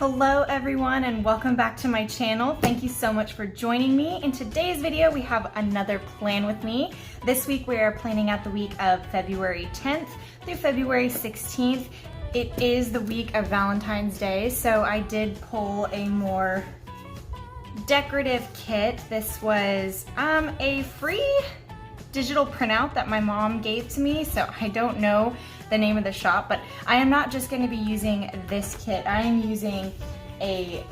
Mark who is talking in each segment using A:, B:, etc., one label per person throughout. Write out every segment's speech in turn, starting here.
A: Hello everyone and welcome back to my channel. Thank you so much for joining me. In today's video we have another plan with me. This week we are planning out the week of February 10th through February 16th. It is the week of Valentine's Day, so I did pull a more decorative kit. This was a free digital printout that my mom gave to me, so I don't know the name of the shop, but I am not just going to be using this kit. I am using a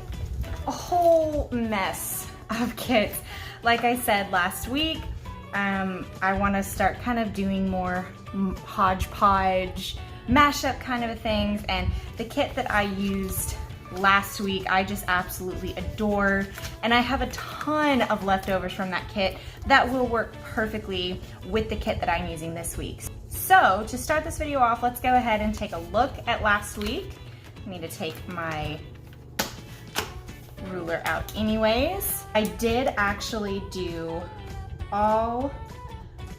A: whole mess of kits. Like I said last week, I want to start kind of doing more hodgepodge, mashup kind of things, and the kit that I used last week I just absolutely adore, and I have a ton of leftovers from that kit that will work perfectly with the kit that I'm using this week. So to start this video off, let's go ahead and take a look at last week. I need to take my ruler out anyways. I did actually do all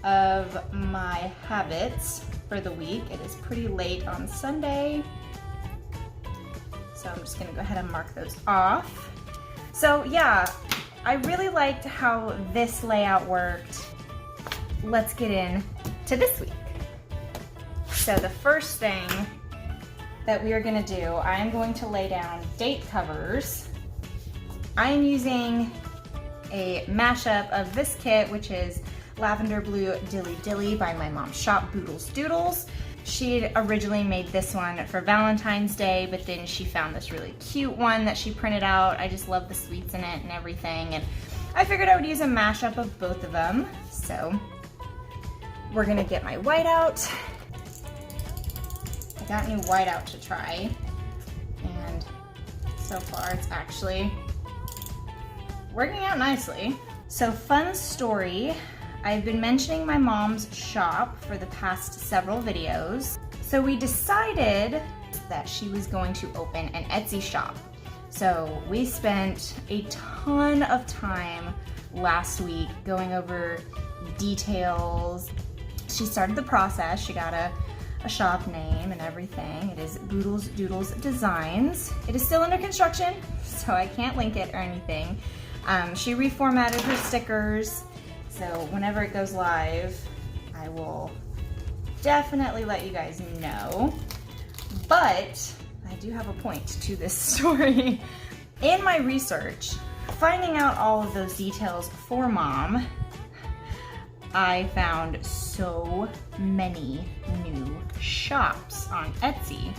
A: of my habits for the week. It is pretty late on Sunday, so I'm just gonna go ahead and mark those off. So yeah, I really liked how this layout worked. Let's get in to this week. So the first thing that we are gonna do, I'm going to lay down date covers. I am using a mashup of this kit, which is Lavender Blue Dilly by my mom's shop, Boodles Doodles. She originally made this one for Valentine's Day, but then she found this really cute one that she printed out. I just love the sweets in it and everything, and I figured I would use a mashup of both of them. So we're gonna get my white out. I got new white out to try, and so far it's actually working out nicely. So fun story, I've been mentioning my mom's shop for the past several videos. So we decided that she was going to open an Etsy shop. So we spent a ton of time last week going over details. She started the process. She got a shop name and everything. It is Boodles Doodles Designs. It is still under construction, so I can't link it or anything. She reformatted her stickers, so whenever it goes live, I will definitely let you guys know. But I do have a point to this story. In my research, finding out all of those details for Mom, I found so many new shops on Etsy,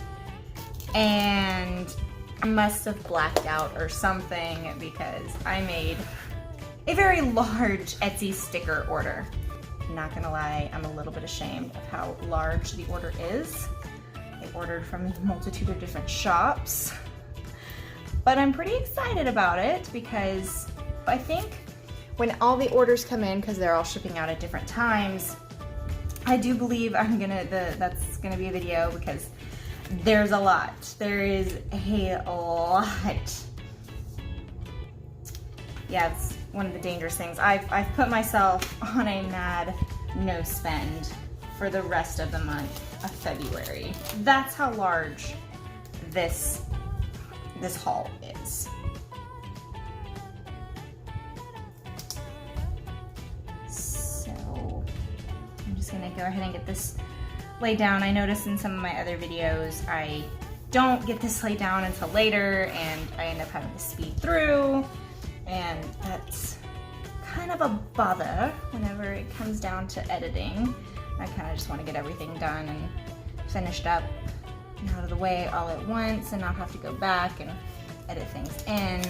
A: and I must have blacked out or something because I made a very large Etsy sticker order. Not gonna lie, I'm a little bit ashamed of how large the order is. I ordered from a multitude of different shops, but I'm pretty excited about it because I think when all the orders come in, because they're all shipping out at different times, I do believe that's gonna be a video because there's a lot. There is a lot. Yeah, it's one of the dangerous things. I've put myself on a mad no spend for the rest of the month of February. That's how large this haul is. Gonna go ahead and get this laid down. I noticed in some of my other videos I don't get this laid down until later, and I end up having to speed through, and that's kind of a bother whenever it comes down to editing. I kind of just want to get everything done and finished up and out of the way all at once and not have to go back and edit things in.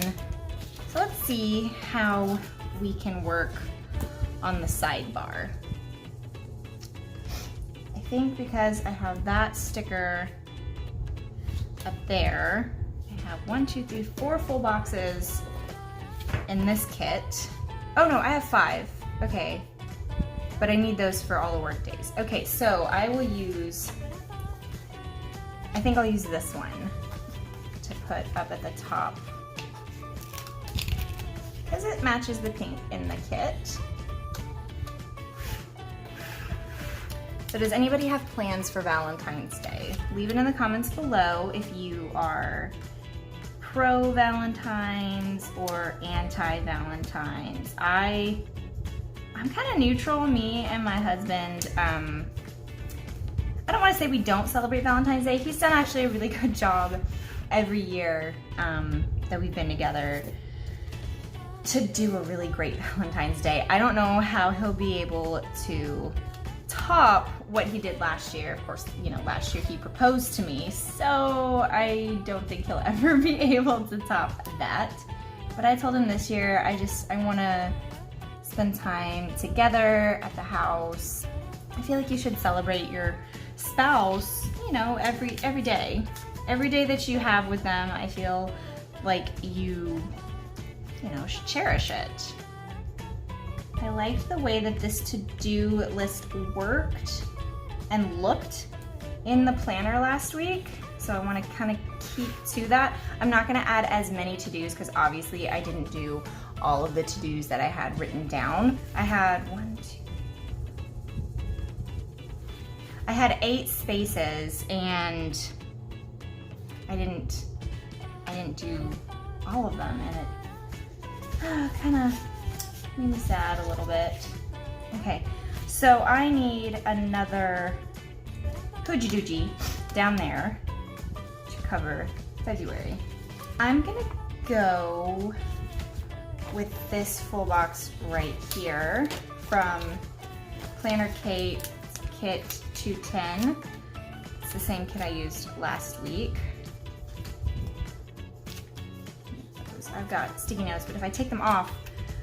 A: So let's see how we can work on the sidebar. I think because I have that sticker up there, I have 1, 2, 3, 4 full boxes in this kit. Oh no, I have 5. Okay, but I need those for all the work days. Okay, so I will use, I think I'll use this one to put up at the top because it matches the pink in the kit. So does anybody have plans for Valentine's Day? Leave it in the comments below if you are pro-Valentine's or anti-Valentine's. I'm kind of neutral, me and my husband. I don't want to say we don't celebrate Valentine's Day. He's done actually a really good job every year that we've been together to do a really great Valentine's Day. I don't know how he'll be able to top what he did last year. Of course, you know, last year he proposed to me, so I don't think he'll ever be able to top that. But I told him this year, I want to spend time together at the house. I feel like you should celebrate your spouse, you know, every day. Every day that you have with them, I feel like you know, should cherish it. I liked the way that this to-do list worked and looked in the planner last week, so I want to kind of keep to that. I'm not going to add as many to-dos because obviously I didn't do all of the to-dos that I had written down. I had 8 spaces and I didn't do all of them, and it kind of made me sad a little bit. Okay, so I need another hooji dooji down there to cover February. I'm gonna go with this full box right here from Planner Kate Kit 210. It's the same kit I used last week. I've got sticky notes, but if I take them off,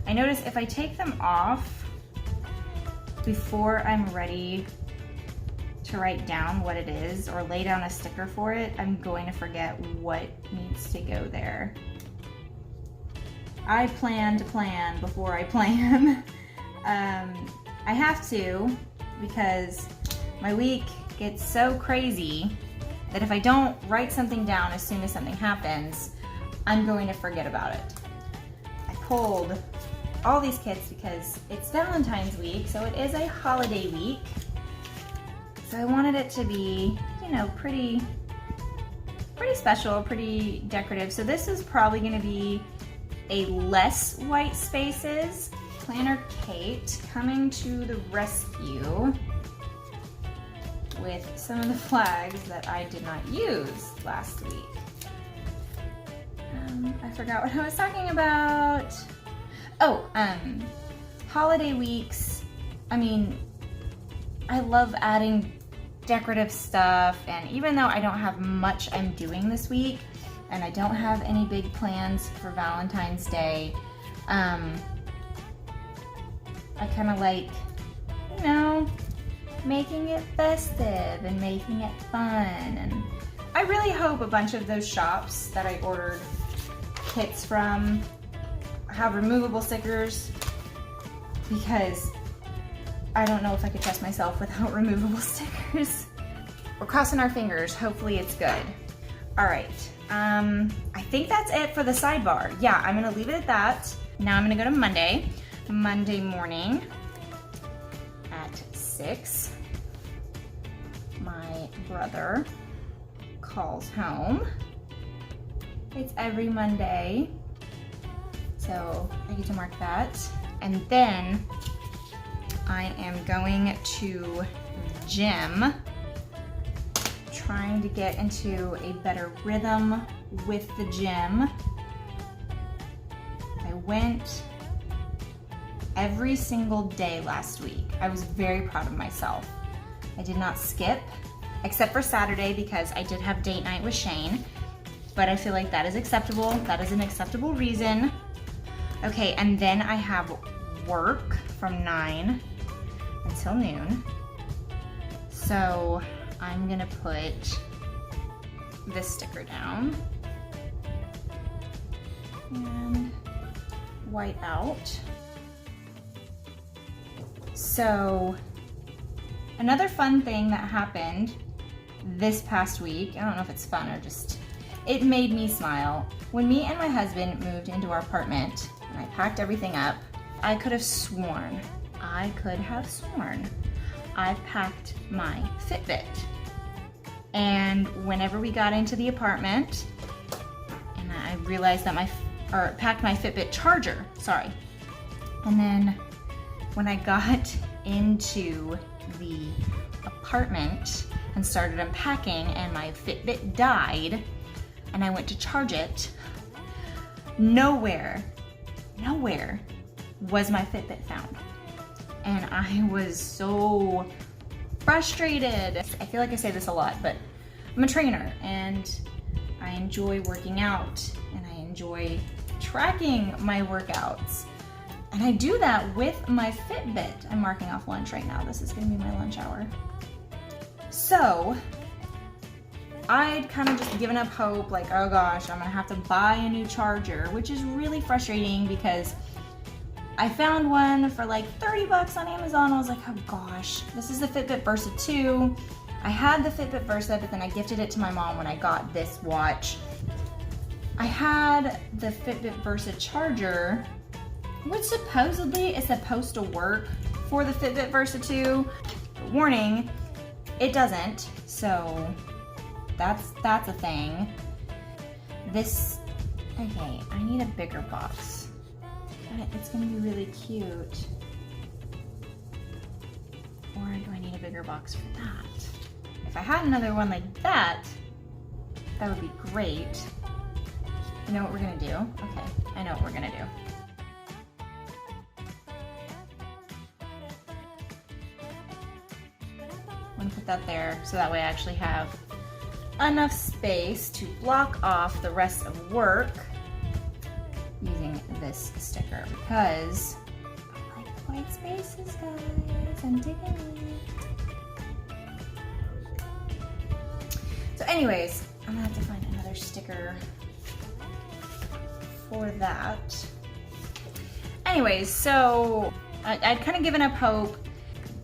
A: I notice if I take them off before I'm ready to write down what it is or lay down a sticker for it, I'm going to forget what needs to go there. I plan to plan before I plan. I have to, because my week gets so crazy that if I don't write something down as soon as something happens, I'm going to forget about it. I pulled all these kits because it's Valentine's week, so it is a holiday week. So I wanted it to be, you know, pretty special, pretty decorative. So this is probably going to be a less white spaces. Planner Kate coming to the rescue with some of the flags that I did not use last week. I forgot what I was talking about. Oh, holiday weeks. I mean, I love adding decorative stuff, and even though I don't have much I'm doing this week, and I don't have any big plans for Valentine's Day, I kind of like, you know, making it festive and making it fun. And I really hope a bunch of those shops that I ordered kits from have removable stickers, because I don't know if I could trust myself without removable stickers. We're crossing our fingers. Hopefully it's good. All right. I think that's it for the sidebar. Yeah, I'm gonna leave it at that. Now I'm gonna go to Monday. Monday morning at 6. My brother calls home. It's every Monday, so I get to mark that. And then I am going to the gym, trying to get into a better rhythm with the gym. I went every single day last week. I was very proud of myself. I did not skip, except for Saturday because I did have date night with Shane. But I feel like that is acceptable. That is an acceptable reason. Okay, and then I have work from 9 until noon. So I'm gonna put this sticker down and white out. So another fun thing that happened this past week, I don't know if it's fun or just, it made me smile. When me and my husband moved into our apartment and I packed everything up, I could have sworn I packed my Fitbit. And whenever we got into the apartment and I realized that packed my Fitbit charger, sorry. And then when I got into the apartment and started unpacking and my Fitbit died and I went to charge it, nowhere was my Fitbit found. And I was so frustrated. I feel like I say this a lot, but I'm a trainer and I enjoy working out and I enjoy tracking my workouts. And I do that with my Fitbit. I'm marking off lunch right now. This is gonna be my lunch hour. So I'd kind of just given up hope, like, oh gosh, I'm gonna have to buy a new charger, which is really frustrating because I found one for like 30 bucks on Amazon. I was like, oh gosh, this is the Fitbit Versa 2. I had the Fitbit Versa, but then I gifted it to my mom when I got this watch. I had the Fitbit Versa charger, which supposedly is supposed to work for the Fitbit Versa 2. But warning, it doesn't, so that's a thing. Okay, I need a bigger box. It's gonna be really cute. Or do I need a bigger box for that? If I had another one like that, that would be great. You know what we're gonna do? Okay, I know what we're gonna do. I'm gonna put that there so that way I actually have enough space to block off the rest of work using this sticker because I like the white spaces, guys. I'm digging it. So anyways, I'm gonna have to find another sticker for that. Anyways, so I'd kind of given up hope,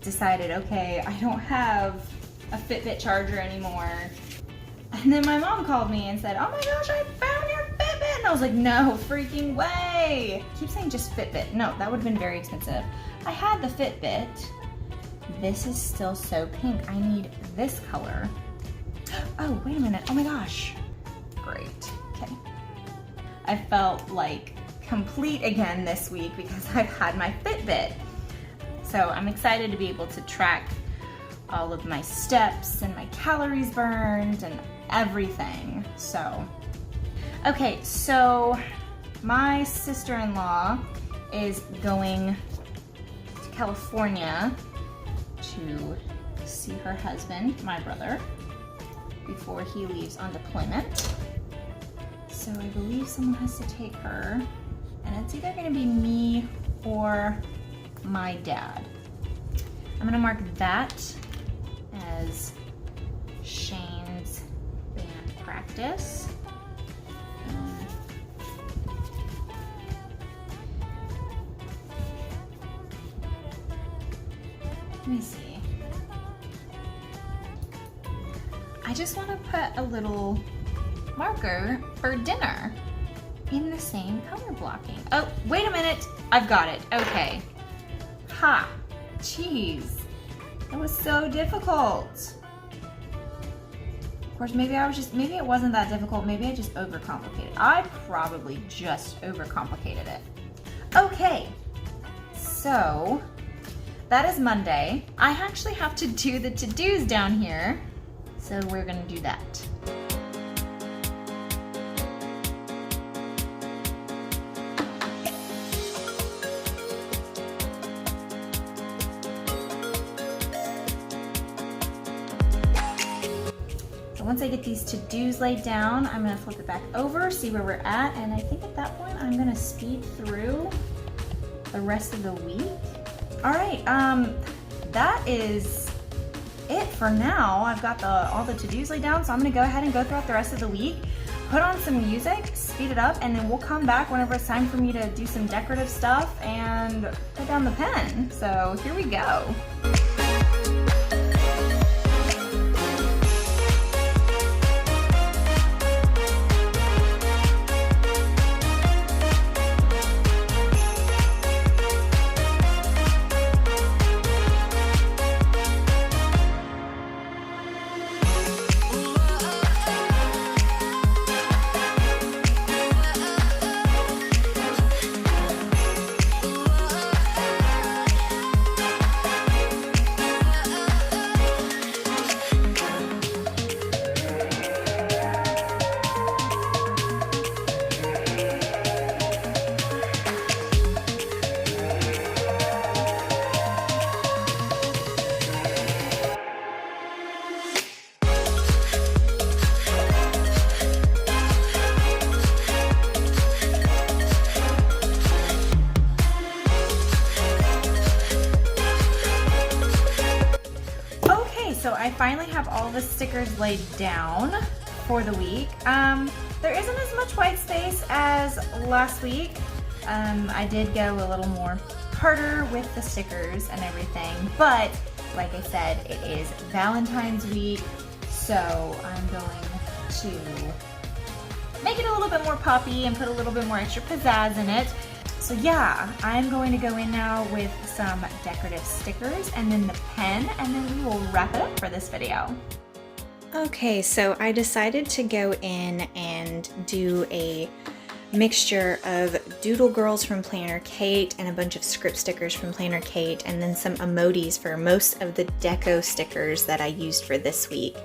A: decided, okay, I don't have a Fitbit charger anymore. And then my mom called me and said, oh my gosh, I found your Fitbit. And I was like, no freaking way. I keep saying just Fitbit. No, that would have been very expensive. I had the Fitbit. This is still so pink. I need this color. Oh, wait a minute. Oh my gosh. Great. Okay. I felt like complete again this week because I've had my Fitbit. So I'm excited to be able to track all of my steps and my calories burned and everything. So, okay, so my sister-in-law is going to California to see her husband, my brother, before he leaves on deployment. So I believe someone has to take her, and it's either gonna be me or my dad. I'm gonna mark that as Shane's band practice. Let me see. I just want to put a little marker for dinner in the same color blocking. Oh, wait a minute. I've got it. Okay. Ha. Jeez. That was so difficult. Of course, maybe it wasn't that difficult. Maybe I just overcomplicated. I probably just overcomplicated it. Okay. So, that is Monday. I actually have to do the to-dos down here. So we're gonna do that. So once I get these to-dos laid down, I'm gonna flip it back over, see where we're at, and I think at that point I'm gonna speed through the rest of the week. All right, that is it for now. I've got all the to-dos laid down, so I'm gonna go ahead and go throughout the rest of the week, put on some music, speed it up, and then we'll come back whenever it's time for me to do some decorative stuff and put down the pen. So here we go. finally have all the stickers laid down for the week. There isn't as much white space as last week. I did go a little more harder with the stickers and everything, but like I said, it is Valentine's week, so I'm going to make it a little bit more poppy and put a little bit more extra pizzazz in it. So yeah, I'm going to go in now with some decorative stickers and then the pen, and then we will wrap it up for this video. Okay, so I decided to go in and do a mixture of Doodle Girls from Planner Kate and a bunch of script stickers from Planner Kate, and then some emotis for most of the deco stickers that I used for this week.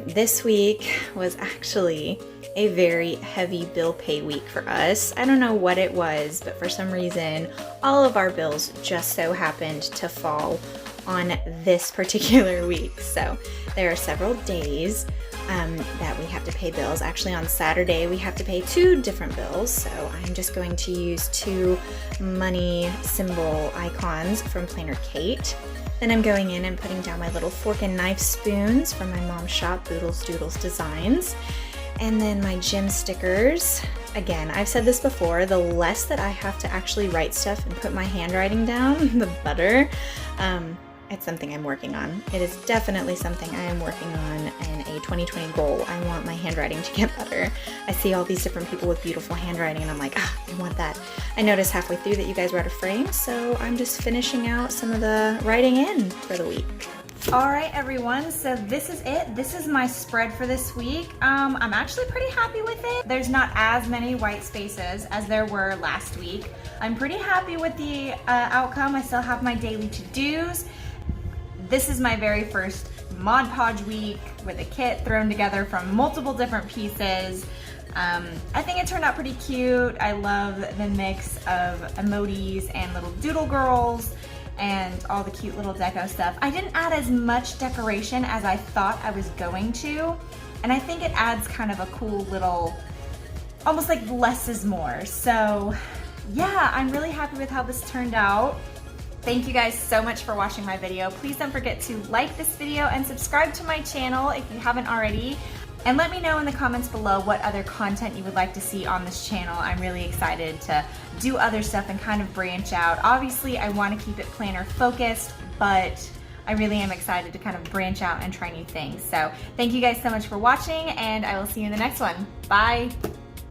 A: This week was actually a very heavy bill pay week for us. I don't know what it was, but for some reason, all of our bills just so happened to fall on this particular week. So there are several days that we have to pay bills. Actually, on Saturday, we have to pay 2 different bills. So I'm just going to use 2 money symbol icons from Planner Kate. Then I'm going in and putting down my little fork and knife spoons from my mom's shop, Boodles, Doodles Designs. And then my gem stickers. Again, I've said this before, the less that I have to actually write stuff and put my handwriting down, the better. It's something I'm working on. It is definitely something I am working on in a 2020 goal. I want my handwriting to get better. I see all these different people with beautiful handwriting and I'm like, I want that. I noticed halfway through that you guys were out of frame, so I'm just finishing out some of the writing in for the week. All right, everyone, so this is it. This is my spread for this week. I'm actually pretty happy with it. There's not as many white spaces as there were last week. I'm pretty happy with the outcome. I still have my daily to-dos. This is my very first Mod Podge week with a kit thrown together from multiple different pieces. I think it turned out pretty cute. I love the mix of emotis and little doodle girls and all the cute little deco stuff. I didn't add as much decoration as I thought I was going to, and I think it adds kind of a cool little, almost like less is more. So yeah, I'm really happy with how this turned out. Thank you guys so much for watching my video. Please don't forget to like this video and subscribe to my channel if you haven't already. And let me know in the comments below what other content you would like to see on this channel. I'm really excited to do other stuff and kind of branch out. Obviously, I want to keep it planner focused, but I really am excited to kind of branch out and try new things. So thank you guys so much for watching, and I will see you in the next one. Bye.